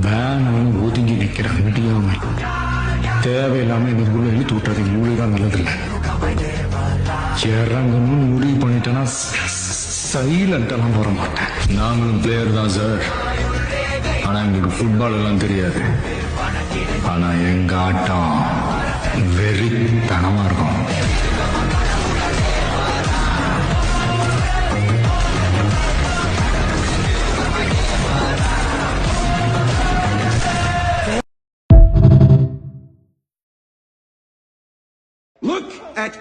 வேணான்னு ஒதுங்கி நிற்கிற முடியாம தேவையில்லாம இதுக்குள்ள இழுத்து விட்டுறது இவ்வளவுதான் நல்லதில்லை. இறங்கணும்னு முடிவு பண்ணிட்டேன்னா சைலண்டெல்லாம் போற மாட்டேன். நாங்களும் பிளேயர் தான் சார், ஆனா எங்களுக்கு ஃபுட்பால் எல்லாம் தெரியாது. ஆனா எங்க ஆட்டம் வெறித்தனமா இருக்கும். Look at